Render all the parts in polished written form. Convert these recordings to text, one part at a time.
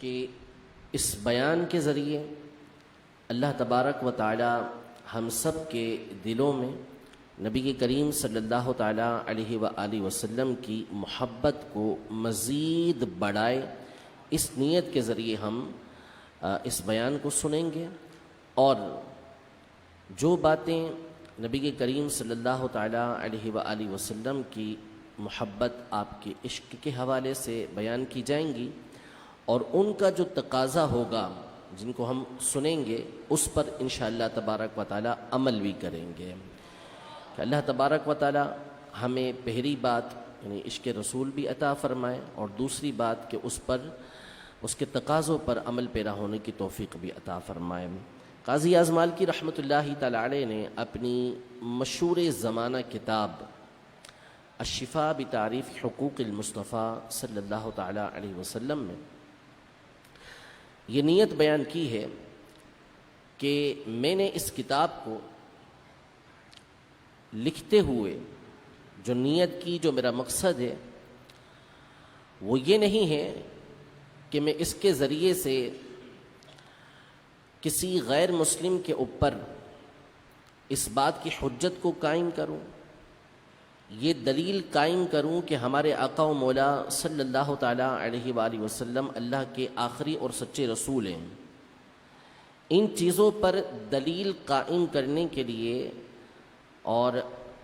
کہ اس بیان کے ذریعے اللہ تبارک و تعالی ہم سب کے دلوں میں نبی کریم صلی اللہ تعالی علیہ وآلہ وسلم کی محبت کو مزید بڑھائے۔ اس نیت کے ذریعے ہم اس بیان کو سنیں گے، اور جو باتیں نبی کریم صلی اللہ تعالی علیہ وآلہ وسلم کی محبت، آپ کے عشق کے حوالے سے بیان کی جائیں گی، اور ان کا جو تقاضا ہوگا جن کو ہم سنیں گے اس پر انشاءاللہ تبارک و تعالی عمل بھی کریں گے کہ اللہ تبارک و تعالی ہمیں پہلی بات یعنی عشق رسول بھی عطا فرمائے، اور دوسری بات کہ اس پر اس کے تقاضوں پر عمل پیرا ہونے کی توفیق بھی عطا فرمائے۔ قاضی اعظم مالکی رحمۃ اللہ تعالی علیہ نے اپنی مشہور زمانہ کتاب الشفاء بتعریف حقوق المصطفیٰ صلی اللہ تعالی علیہ وسلم میں یہ نیت بیان کی ہے کہ میں نے اس کتاب کو لکھتے ہوئے جو نیت کی، جو میرا مقصد ہے وہ یہ نہیں ہے کہ میں اس کے ذریعے سے کسی غیر مسلم کے اوپر اس بات کی حجت کو قائم کروں، یہ دلیل قائم کروں کہ ہمارے آقا و مولا صلی اللہ تعالی علیہ وآلہ وسلم اللہ کے آخری اور سچے رسول ہیں۔ ان چیزوں پر دلیل قائم کرنے کے لیے اور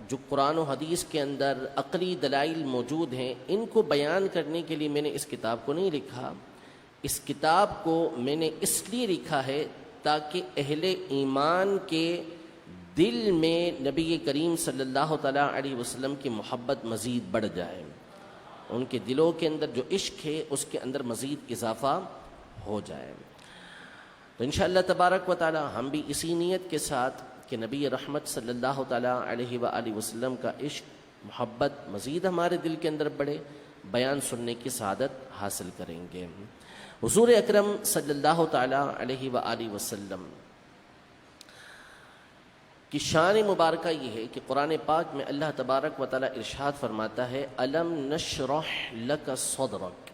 جو قرآن و حدیث کے اندر عقلی دلائل موجود ہیں ان کو بیان کرنے کے لیے میں نے اس کتاب کو نہیں لکھا۔ اس کتاب کو میں نے اس لیے لکھا ہے تاکہ اہل ایمان کے دل میں نبی کریم صلی اللہ تعالیٰ علیہ وسلم کی محبت مزید بڑھ جائے، ان کے دلوں کے اندر جو عشق ہے اس کے اندر مزید اضافہ ہو جائے۔ تو انشاءاللہ تبارک و تعالی ہم بھی اسی نیت کے ساتھ کہ نبی رحمت صلی اللہ تعالیٰ علیہ وآلہ وسلم کا عشق محبت مزید ہمارے دل کے اندر بڑھے، بیان سننے کی سعادت حاصل کریں گے۔ حضور اکرم صلی اللہ تعالیٰ علیہ وآلہ وسلم کی شان مبارکہ یہ ہے کہ قرآن پاک میں اللہ تبارک و تعالی ارشاد فرماتا ہے الم نشرح لک صدرک،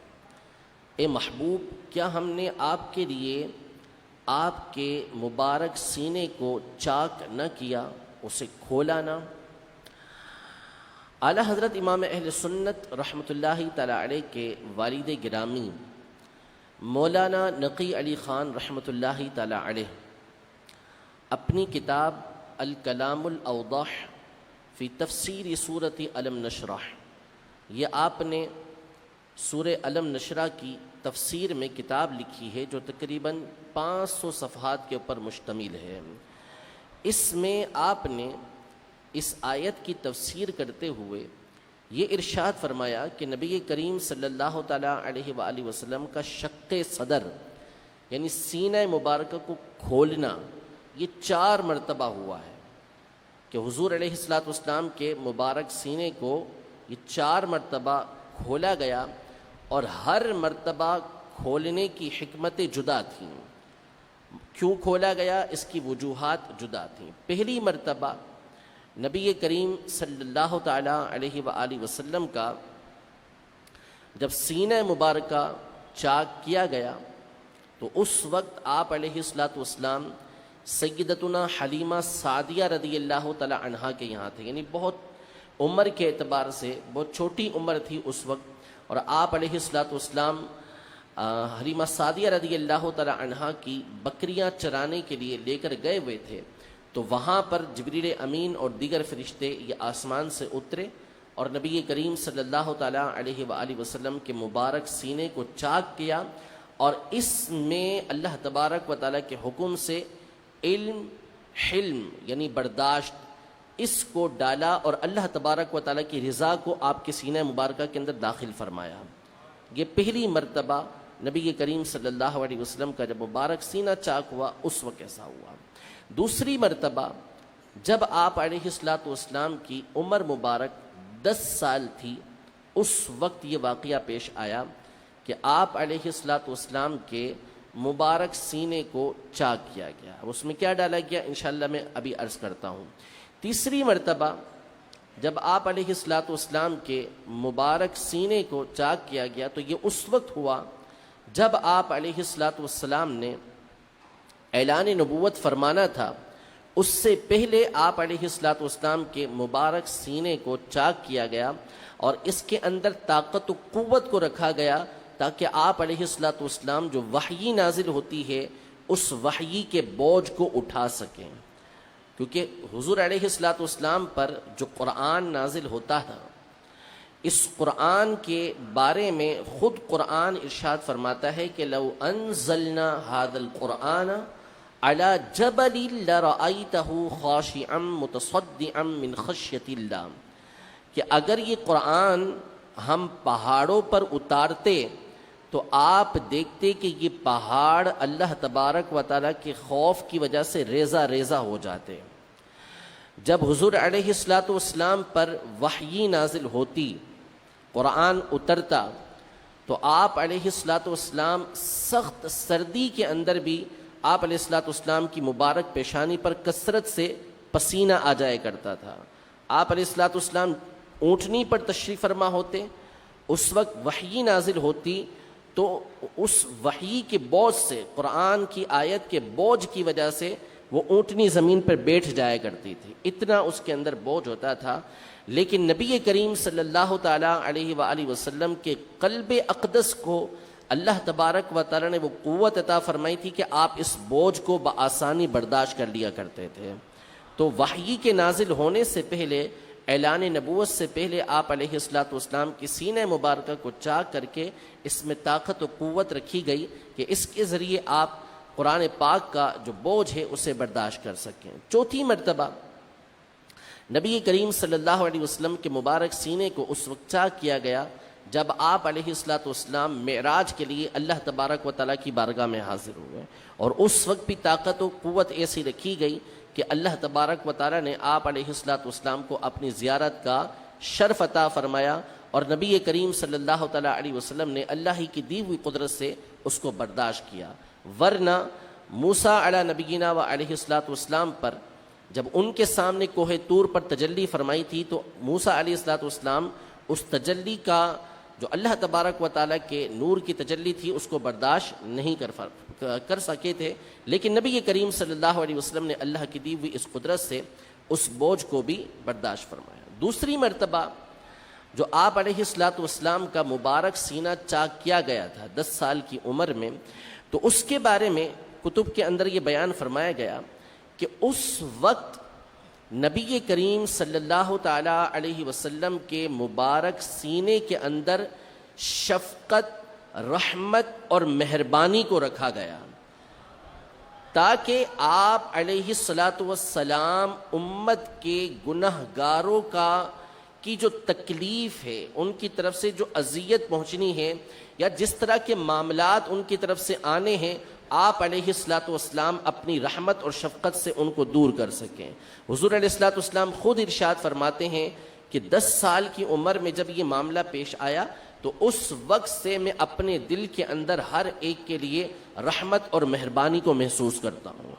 اے محبوب کیا ہم نے آپ کے لیے آپ کے مبارک سینے کو چاک نہ کیا، اسے کھولا نہ۔ اعلیٰ حضرت امام اہل سنت رحمۃ اللہ تعالی علیہ کے والد گرامی مولانا نقی علی خان رحمۃ اللہ تعالی علیہ اپنی کتاب الکلام الاوضح فی تفسیر سورۃ الم نشرح، یہ آپ نے سورہ الم نشرح کی تفسیر میں کتاب لکھی ہے جو تقریباً 500 صفحات کے اوپر مشتمل ہے۔ اس میں آپ نے اس آیت کی تفسیر کرتے ہوئے یہ ارشاد فرمایا کہ نبی کریم صلی اللہ تعالیٰ علیہ وآلہ وسلم کا شق صدر یعنی سینہ مبارکہ کو کھولنا یہ 4 مرتبہ ہوا ہے، کہ حضور علیہ الصلوۃ کے مبارک سینے کو یہ 4 مرتبہ کھولا گیا، اور ہر مرتبہ کھولنے کی حکمتیں جدا تھیں۔ کیوں کھولا گیا اس کی وجوہات جدا تھیں۔ پہلی مرتبہ نبی کریم صلی اللہ تعالیٰ علیہ وآلہ وسلم کا جب سینہ مبارکہ چاک کیا گیا تو اس وقت آپ علیہ الصلوۃ سیدتنا حلیمہ سعدیہ رضی اللہ تعالی عنہا کے یہاں تھے، یعنی بہت عمر کے اعتبار سے بہت چھوٹی عمر تھی اس وقت، اور آپ علیہ الصلوۃ حلیمہ سعدیہ رضی اللہ تعالی عنہا کی بکریاں چرانے کے لیے لے کر گئے ہوئے تھے، تو وہاں پر جبریل امین اور دیگر فرشتے یہ آسمان سے اترے اور نبی کریم صلی اللہ تعالیٰ علیہ وآلہ وسلم کے مبارک سینے کو چاک کیا، اور اس میں اللہ تبارک و تعالیٰ کے حکم سے علم، حلم یعنی برداشت اس کو ڈالا، اور اللہ تبارک و تعالیٰ کی رضا کو آپ کے سینہ مبارکہ کے اندر داخل فرمایا۔ یہ پہلی مرتبہ نبی کریم صلی اللہ علیہ وسلم کا جب مبارک سینہ چاک ہوا اس وقت ایسا ہوا۔ دوسری مرتبہ جب آپ علیہ الصلوۃ کی عمر مبارک 10 سال تھی اس وقت یہ واقعہ پیش آیا کہ آپ علیہ الصلوۃ کے مبارک سینے کو چاک کیا گیا۔ اس میں کیا ڈالا گیا انشاءاللہ میں ابھی عرض کرتا ہوں۔ تیسری مرتبہ جب آپ علیہ الصلوۃ کے مبارک سینے کو چاک کیا گیا تو یہ اس وقت ہوا جب آپ علیہ الصلاۃ والسلام نے اعلان نبوت فرمانا تھا، اس سے پہلے آپ علیہ الصلاۃ والسلام کے مبارک سینے کو چاک کیا گیا اور اس کے اندر طاقت و قوت کو رکھا گیا تاکہ آپ علیہ الصلاۃ والسلام جو وحی نازل ہوتی ہے اس وحی کے بوجھ کو اٹھا سکیں، کیونکہ حضور علیہ الصلاۃ والسلام پر جو قرآن نازل ہوتا تھا، اس قرآن کے بارے میں خود قرآن ارشاد فرماتا ہے کہ لو انزلنا هذا القرآن على جبل لرأيته خاشعا متصدعا من خشیۃ اللہ، کہ اگر یہ قرآن ہم پہاڑوں پر اتارتے تو آپ دیکھتے کہ یہ پہاڑ اللہ تبارک و تعالیٰ کے خوف کی وجہ سے ریزہ ریزہ ہو جاتے۔ جب حضور علیہ الصلاۃ والسلام پر وحی نازل ہوتی، قرآن اترتا، تو آپ علیہ الصلاۃ والسلام سخت سردی کے اندر بھی آپ علیہ الصلاۃ والسلام کی مبارک پیشانی پر کثرت سے پسینہ آ جایا کرتا تھا۔ آپ علیہ الصلاۃ والسلام اونٹنی پر تشریف فرما ہوتے، اس وقت وحی نازل ہوتی تو اس وحی کے بوجھ سے، قرآن کی آیت کے بوجھ کی وجہ سے وہ اونٹنی زمین پر بیٹھ جایا کرتی تھی، اتنا اس کے اندر بوجھ ہوتا تھا۔ لیکن نبی کریم صلی اللہ تعالیٰ علیہ وآلہ وسلم کے قلب اقدس کو اللہ تبارک و تعالیٰ نے وہ قوت عطا فرمائی تھی کہ آپ اس بوجھ کو بآسانی برداشت کر لیا کرتے تھے۔ تو وحی کے نازل ہونے سے پہلے، اعلان نبوت سے پہلے، آپ علیہ الصلاۃ والسلام کی سینہ مبارکہ کو چاک کر کے اس میں طاقت و قوت رکھی گئی کہ اس کے ذریعے آپ قرآن پاک کا جو بوجھ ہے اسے برداشت کر سکیں۔ چوتھی مرتبہ نبی کریم صلی اللہ علیہ وسلم کے مبارک سینے کو اس وقت چاک کیا گیا جب آپ علیہ الصلاۃ والسلام معراج کے لیے اللہ تبارک و تعالیٰ کی بارگاہ میں حاضر ہوئے، اور اس وقت بھی طاقت و قوت ایسی رکھی گئی کہ اللہ تبارک و تعالیٰ نے آپ علیہ الصلاۃ والسلام کو اپنی زیارت کا شرف عطا فرمایا، اور نبی کریم صلی اللہ تعالیٰ علیہ وسلم نے اللہ ہی کی دی ہوئی قدرت سے اس کو برداشت کیا۔ ورنہ موسیٰ علی نبینا و علیہ الصلاۃ والسلام پر جب ان کے سامنے کوہ طور پر تجلی فرمائی تھی تو موسیٰ علیہ الصلاۃ والسلام اس تجلی کا جو اللہ تبارک و تعالیٰ کے نور کی تجلی تھی اس کو برداشت نہیں کر سکے تھے، لیکن نبی کریم صلی اللہ علیہ وسلم نے اللہ کی دی ہوئی اس قدرت سے اس بوجھ کو بھی برداشت فرمایا۔ دوسری مرتبہ جو آپ علیہ الصلاۃ والسلام کا مبارک سینہ چاک کیا گیا تھا 10 سال کی عمر میں، تو اس کے بارے میں کتب کے اندر یہ بیان فرمایا گیا کہ اس وقت نبی کریم صلی اللہ تعالیٰ علیہ وسلم کے مبارک سینے کے اندر شفقت، رحمت اور مہربانی کو رکھا گیا تاکہ آپ علیہ الصلاۃ والسلام امت کے گناہ گاروں کی جو تکلیف ہے، ان کی طرف سے جو اذیت پہنچنی ہے یا جس طرح کے معاملات ان کی طرف سے آنے ہیں، آپ علیہ الصلاۃ والسلام اپنی رحمت اور شفقت سے ان کو دور کر سکیں۔ حضور علیہ الصلاۃ والسلام خود ارشاد فرماتے ہیں کہ 10 سال کی عمر میں جب یہ معاملہ پیش آیا تو اس وقت سے میں اپنے دل کے اندر ہر ایک کے لیے رحمت اور مہربانی کو محسوس کرتا ہوں۔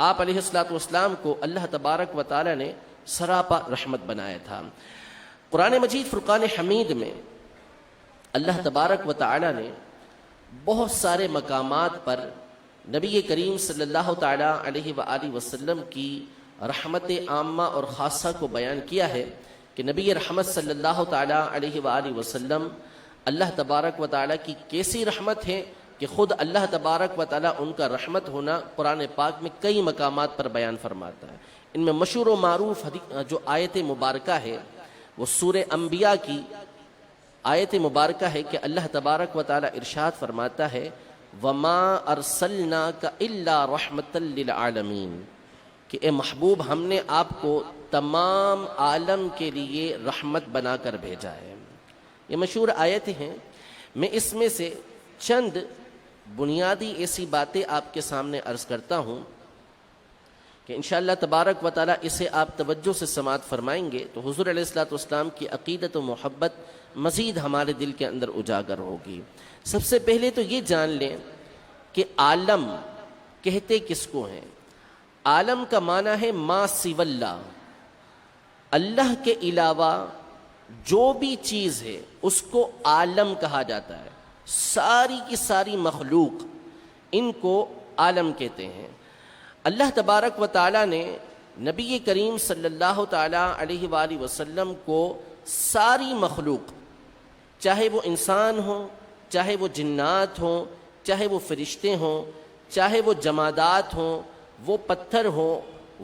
آپ علیہ الصلاۃ والسلام کو اللہ تبارک و تعالی نے سراپا رحمت بنایا تھا۔ قرآن مجید فرقان حمید میں اللہ تبارک و تعالی نے بہت سارے مقامات پر نبی کریم صلی اللہ تعالی علیہ وآلہ وسلم کی رحمت عامہ اور خاصہ کو بیان کیا ہے کہ نبی رحمت صلی اللہ تعالی علیہ وآلہ وسلم اللہ تبارک و تعالی کی کیسی رحمت ہے کہ خود اللہ تبارک و تعالی ان کا رحمت ہونا قرآن پاک میں کئی مقامات پر بیان فرماتا ہے۔ ان میں مشہور و معروف جو آیت مبارکہ ہے وہ سورہ انبیاء کی آیت مبارکہ ہے کہ اللہ تبارک و تعالی ارشاد فرماتا ہے وَمَا أَرْسَلْنَاكَ إِلَّا رَحْمَةً لِلْعَالَمِينَ، کہ اے محبوب ہم نے آپ کو تمام عالم کے لیے رحمت بنا کر بھیجا ہے۔ یہ مشہور آیتیں ہیں، میں اس میں سے چند بنیادی ایسی باتیں آپ کے سامنے عرض کرتا ہوں کہ انشاءاللہ تبارک و تعالی اسے آپ توجہ سے سماعت فرمائیں گے تو حضور علیہ الصلوۃ والسلام کی عقیدت و محبت مزید ہمارے دل کے اندر اجاگر ہوگی۔ سب سے پہلے تو یہ جان لیں کہ عالم کہتے کس کو ہیں؟ عالم کا معنی ہے ما سوی اللہ، اللہ کے علاوہ جو بھی چیز ہے اس کو عالم کہا جاتا ہے۔ ساری کی ساری مخلوق، ان کو عالم کہتے ہیں۔ اللہ تبارک و تعالیٰ نے نبی کریم صلی اللہ تعالیٰ علیہ وآلہ وسلم کو ساری مخلوق، چاہے وہ انسان ہوں، چاہے وہ جنات ہوں، چاہے وہ فرشتے ہوں، چاہے وہ جمادات ہوں، وہ پتھر ہوں،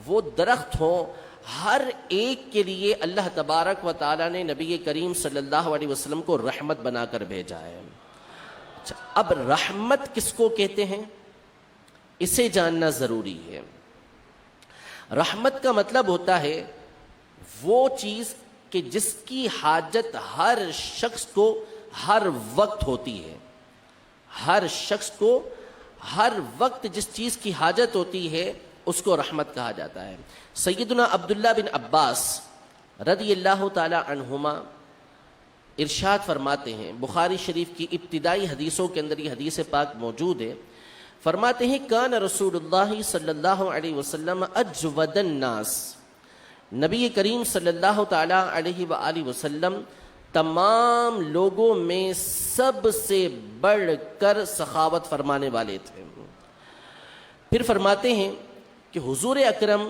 وہ درخت ہوں، ہر ایک کے لیے اللہ تبارک و تعالیٰ نے نبی کریم صلی اللہ علیہ وسلم کو رحمت بنا کر بھیجا ہے۔ اچھا، اب رحمت کس کو کہتے ہیں اسے جاننا ضروری ہے۔ رحمت کا مطلب ہوتا ہے وہ چیز کہ جس کی حاجت ہر شخص کو ہر وقت ہوتی ہے، ہر شخص کو ہر وقت جس چیز کی حاجت ہوتی ہے اس کو رحمت کہا جاتا ہے۔ سیدنا عبداللہ بن عباس رضی اللہ تعالی عنہما ارشاد فرماتے ہیں، بخاری شریف کی ابتدائی حدیثوں کے اندر یہ حدیث پاک موجود ہے، فرماتے ہیں کان رسول اللہ صلی اللہ علیہ وسلم اجود الناس، نبی کریم صلی اللہ تعالی علیہ وآلہ وسلم تمام لوگوں میں سب سے بڑھ کر سخاوت فرمانے والے تھے۔ پھر فرماتے ہیں کہ حضور اکرم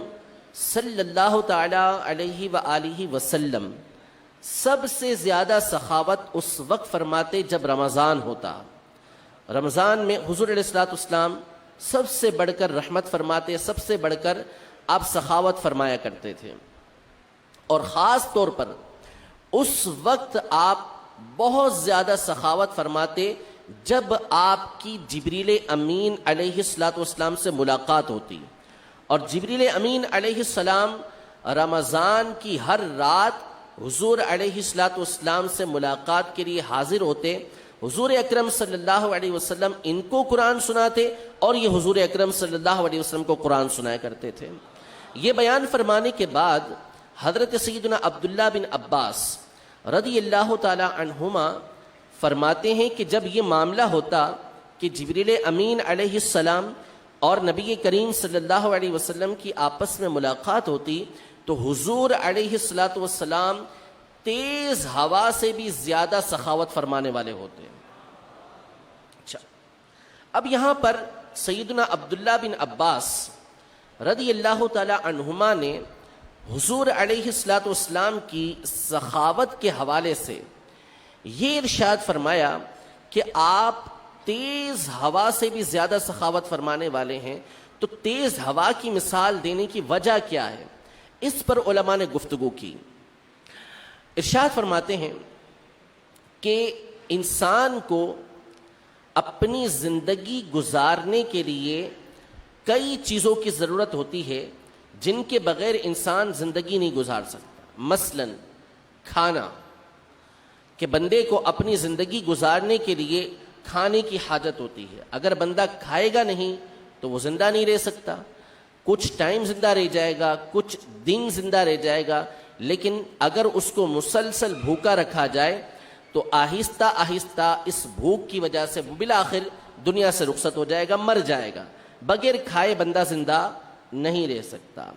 صلی اللہ تعالی علیہ وآلہ وسلم سب سے زیادہ سخاوت اس وقت فرماتے جب رمضان ہوتا۔ رمضان میں حضور علیہ الصلوۃ والسلام سب سے بڑھ کر رحمت فرماتے، سب سے بڑھ کر آپ سخاوت فرمایا کرتے تھے، اور خاص طور پر اس وقت آپ بہت زیادہ سخاوت فرماتے جب آپ کی جبریل امین علیہ الصلوۃ والسلام سے ملاقات ہوتی، اور جبریل امین علیہ السلام رمضان کی ہر رات حضور علیہ الصلوۃ والسلام سے ملاقات کے لیے حاضر ہوتے۔ حضور اکرم صلی اللہ علیہ وسلم ان کو قرآن سناتے اور یہ حضور اکرم صلی اللہ علیہ وسلم کو قرآن سنایا کرتے تھے۔ یہ بیان فرمانے کے بعد حضرت سیدنا عبداللہ بن عباس رضی اللہ تعالی عنہما فرماتے ہیں کہ جب یہ معاملہ ہوتا کہ جبریل امین علیہ السلام اور نبی کریم صلی اللہ علیہ وسلم کی آپس میں ملاقات ہوتی تو حضور علیہ الصلوۃ والسلام تیز ہوا سے بھی زیادہ سخاوت فرمانے والے ہوتے ہیں۔ اچھا، اب یہاں پر سیدنا عبداللہ بن عباس رضی اللہ تعالی عنہما نے حضور علیہ الصلوۃ والسلام کی سخاوت کے حوالے سے یہ ارشاد فرمایا کہ آپ تیز ہوا سے بھی زیادہ سخاوت فرمانے والے ہیں، تو تیز ہوا کی مثال دینے کی وجہ کیا ہے، اس پر علماء نے گفتگو کی۔ ارشاد فرماتے ہیں کہ انسان کو اپنی زندگی گزارنے کے لیے کئی چیزوں کی ضرورت ہوتی ہے جن کے بغیر انسان زندگی نہیں گزار سکتا۔ مثلا کھانا، کہ بندے کو اپنی زندگی گزارنے کے لیے کھانے کی حاجت ہوتی ہے، اگر بندہ کھائے گا نہیں تو وہ زندہ نہیں رہ سکتا، کچھ ٹائم زندہ رہ جائے گا، کچھ دن زندہ رہ جائے گا، لیکن اگر اس کو مسلسل بھوکا رکھا جائے تو آہستہ آہستہ اس بھوک کی وجہ سے بالآخر دنیا سے رخصت ہو جائے گا، مر جائے گا۔ بغیر کھائے بندہ زندہ نہیں رہ سکتا۔